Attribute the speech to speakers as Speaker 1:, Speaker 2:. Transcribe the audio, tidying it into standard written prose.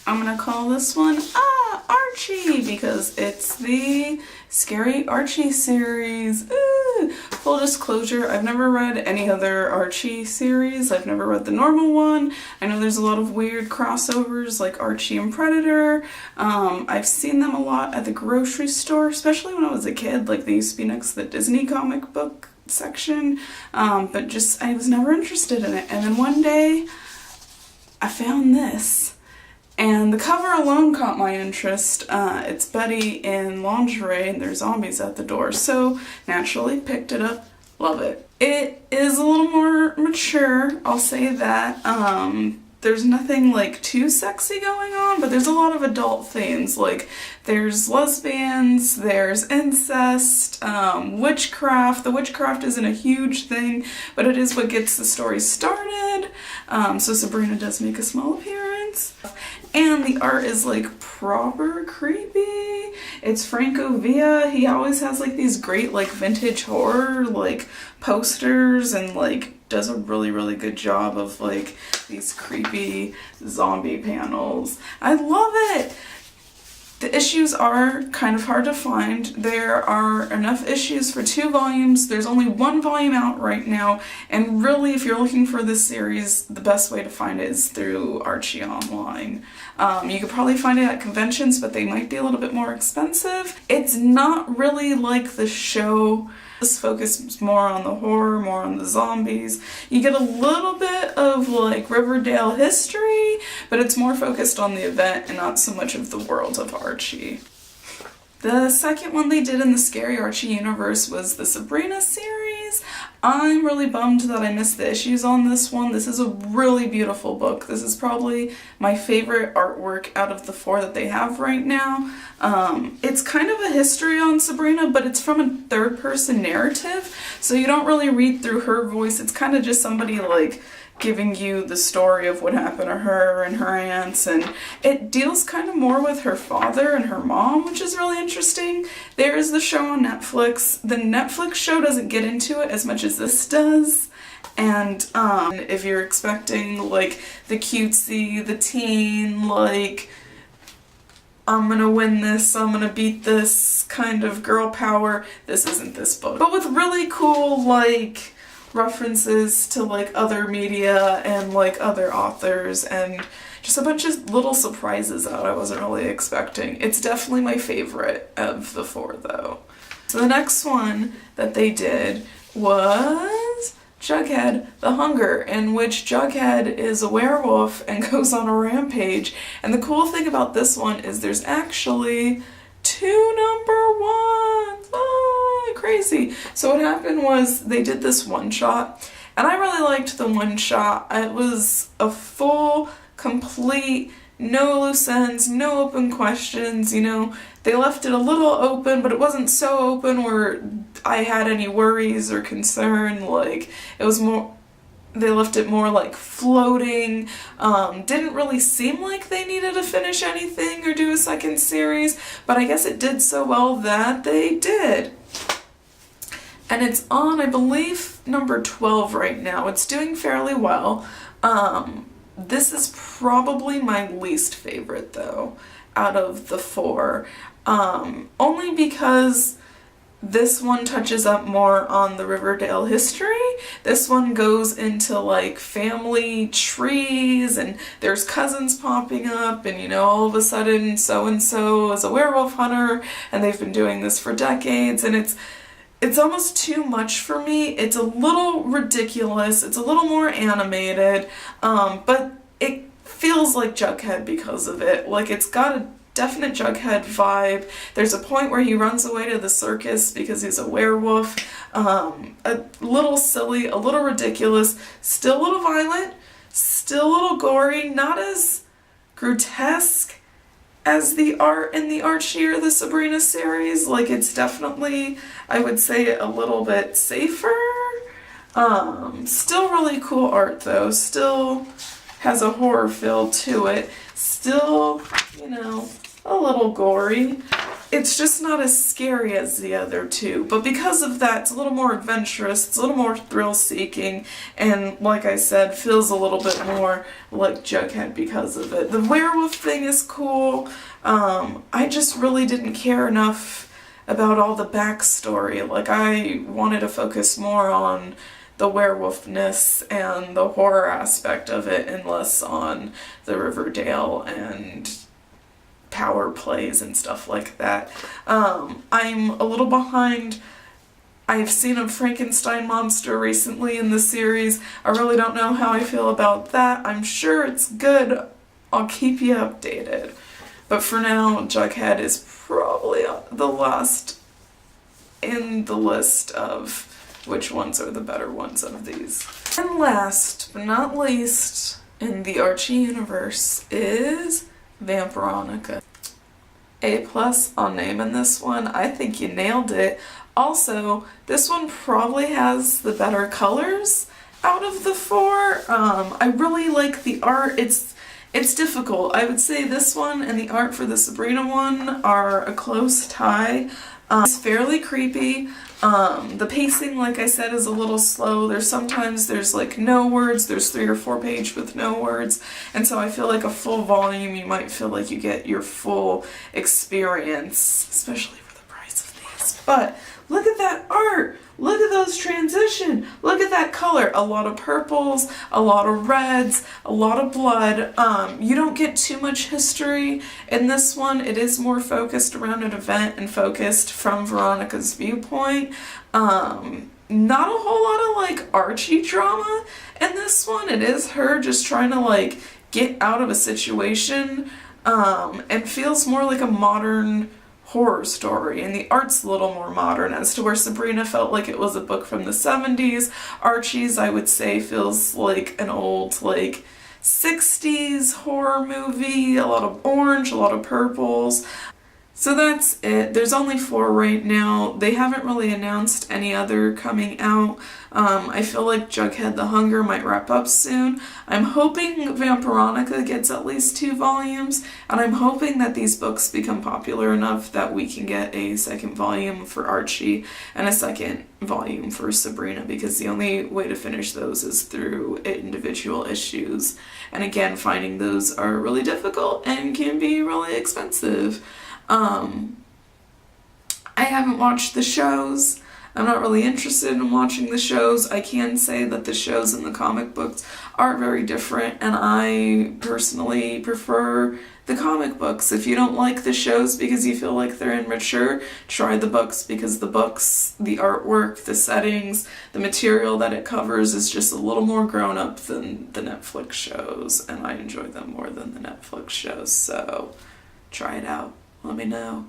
Speaker 1: I'm gonna call this one Ahhh Archie because it's the Scary Archie series. Ooh. Full disclosure, I've never read any other Archie series. I've never read the normal one. I know there's a lot of weird crossovers like Archie and Predator. I've seen them a lot at the grocery store, especially when I was a kid. Like they used to be next to the Disney comic book section, but just I was never interested in it. And then one day I found this. And the cover alone caught my interest. It's Betty in lingerie and there's zombies at the door, so naturally picked it up. Love it. It is a little more mature, I'll say that. There's nothing like too sexy going on, but there's a lot of adult themes. Like there's lesbians, there's incest, witchcraft. The witchcraft isn't a huge thing, but it is what gets the story started. So Sabrina does make a small appearance. And the art is like proper creepy. It's Franco Villa. He always has like these great like vintage horror like posters and like does a really good job of like these creepy zombie panels. I love it! The issues are kind of hard to find. There are enough issues for 2 volumes. There's only 1 volume out right now, and really if you're looking for this series, the best way to find it is through Archie Online. You could probably find it at conventions, but they might be a little bit more expensive. It's not really like the show. This focuses more on the horror, more on the zombies. You get a little bit of like Riverdale history, but it's more focused on the event and not so much of the world of Archie. The second one they did in the Scary Archie universe was the Sabrina series. I'm really bummed that I missed the issues on this one. This is a really beautiful book. This is probably my favorite artwork out of the 4 that they have right now. It's kind of a history on Sabrina, but it's from a third-person narrative, so you don't really read through her voice. It's kind of just somebody like giving you the story of what happened to her and her aunts, and it deals kind of more with her father and her mom, which is really interesting. There is the show on Netflix. The Netflix show doesn't get into it as much as this does, and if you're expecting like the cutesy, the teen, like I'm gonna win this, I'm gonna beat this kind of girl power, this isn't this book. But with really cool like references to like other media and like other authors and just a bunch of little surprises that I wasn't really expecting. It's definitely my favorite of the 4 though. So the next one that they did was Jug Head, The Hunger, in which Jug Head is a werewolf and goes on a rampage. And the cool thing about this one is there's actually 2 number 1s. Oh, crazy. So what happened was they did this one-shot, and I really liked the one-shot. It was a full, complete, no loose ends, no open questions, you know. They left it a little open, but it wasn't so open where I had any worries or concern. Like, it was more, they left it more like floating. Didn't really seem like they needed to finish anything or do a second series, but I guess it did so well that they did. And it's on, I believe, number 12 right now. It's doing fairly well. This is probably my least favorite though, out of the 4. Only because this one touches up more on the Riverdale history. This one goes into like family trees and there's cousins popping up and, you know, all of a sudden so-and-so is a werewolf hunter and they've been doing this for decades, and it's almost too much for me. It's a little ridiculous. It's a little more animated, but it feels like Jug Head because of it. Like, it's got a definite Jug Head vibe. There's a point where he runs away to the circus because he's a werewolf. A little silly, a little ridiculous, still a little violent, still a little gory, not as grotesque as the art in the Archie or the Sabrina series. Like, it's definitely, I would say, a little bit safer. Still really cool art though, still has a horror feel to it, still, you know, a little gory. it's just not as scary as the other two. But because of that, it's a little more adventurous, it's a little more thrill-seeking, and like I said, feels a little bit more like Jug Head because of it. The werewolf thing is cool. I just really didn't care enough about all the backstory. Like, I wanted to focus more on the werewolfness and the horror aspect of it and less on the Riverdale and power plays and stuff like that. I'm a little behind. I've seen a Frankenstein monster recently in the series. I really don't know how I feel about that. I'm sure it's good. I'll keep you updated. But for now, Jug Head is probably the last in the list of which ones are the better ones of these. And last but not least in the Archie universe is Vamperonica. A+ on naming this one. I think you nailed it. Also, this one probably has the better colors out of the four. I really like the art. It's difficult. I would say this one and the art for the Sabrina one are a close tie. It's fairly creepy. The pacing, like I said, is a little slow. Sometimes there's like no words. There's 3 or 4 pages with no words. And so I feel like a full volume, you might feel like you get your full experience, especially for the price of these. But look at that art. Look at those transition. Look at that color. A lot of purples, a lot of reds, a lot of blood. You don't get too much history in this one. It is more focused around an event and focused from Veronica's viewpoint. Not a whole lot of like Archie drama in this one. It is her just trying to like get out of a situation, and feels more like a modern horror story, and the art's a little more modern, as to where Sabrina felt like it was a book from the 70s. Archie's, I would say, feels like an old, like, 60s horror movie, a lot of orange, a lot of purples. So that's it. There's only 4 right now. They haven't really announced any other coming out. I feel like Jug Head the Hunger might wrap up soon. I'm hoping Vamperonica gets at least 2 volumes, and I'm hoping that these books become popular enough that we can get a second volume for Archie and a second volume for Sabrina, because the only way to finish those is through individual issues. And again, finding those are really difficult and can be really expensive. I haven't watched the shows. I'm not really interested in watching the shows. I can say that the shows and the comic books are very different, and I personally prefer the comic books. If you don't like the shows because you feel like they're immature, try the books, because the books, the artwork, the settings, the material that it covers is just a little more grown up than the Netflix shows, and I enjoy them more than the Netflix shows, so try it out. Let me know.